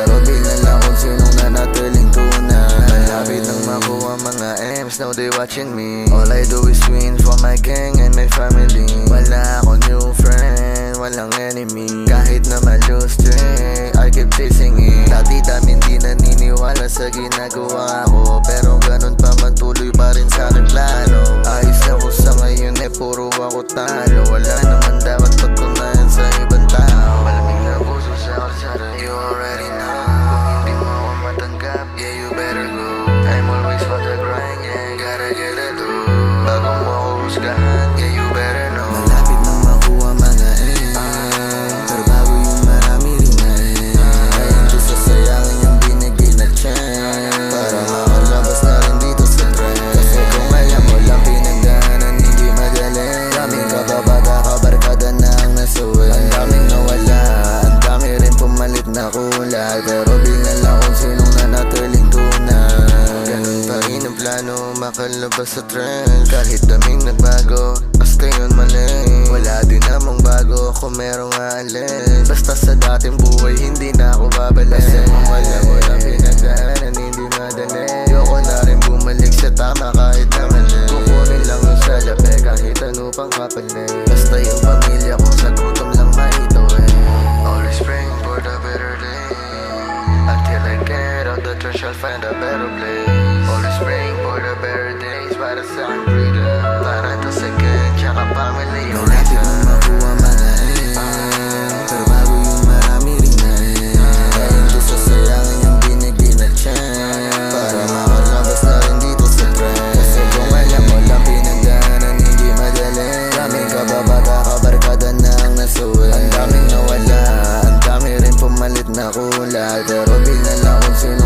pero bigla lang kung sinong nanatiling tunay. Malapit nang makuha mga M's, now they watching me. All I do is win for my gang and my family. Wala akong new friend, walang enemy. Kahit na ma-lose track, I keep chasing it. Dati daming di naniniwala sa ginagawa ko, pero ganun pa man tuloy pa rin sa akin plano. Ayos ako sa ngayon puro ako talo. Wala naman dapat patunayan sa ibang tao. Malamig na puso sa kalsada, you already know. Kung hindi mo ako matanggap, yeah you better go. I'm always on the grind, yeah gotta get it through. Bago mo ako husgahan, yeah you better know. Malapit nang makuha mga pero bago yung marami rin na kaya hindi sasayangin yung binigay na chance para makalabas na rin dito sa trend. Kasi kung alam mo lang pinagdaanan hindi madali. Daming kababata, kabarkada na ang nasuwi. Ang daming nawala, ang dami rin pumalit na kulay, pero bigla lang kung sinong nanatiling tunay. Ganun pa rin ang plano, makalabas sa trend. Kahit daming nagbago, basta yun mali. Wala din namang bago kung merong aalin. Basta sa dating buhay hindi na ako babalik. Kasi kung walang pinagdaanan hindi madali. Ayoko na rin bumalik sa tama kahit na mali. Kukunin lang yung salapi kahit ano pang kapalit. Basta yung pamilya ko sa gutom lang maito Always praying for the better day. Until I get out the trash I'll find a better place. Always praying for the better days para sa aking freedom. Para to sa gang tsaka family yung reason. Malapit nang makuha mga pero bago yung marami rin na kaya hindi sasayangin yung binigay na chance para makalabas na rin dito sa trend. Kasi kung alam mo lang pinagdaanan hindi madali. Daming kababata, kabarkada na ang nasuwi. Ang daming nawala, ang dami rin pumalit na kulay, pero bigla lang kung sino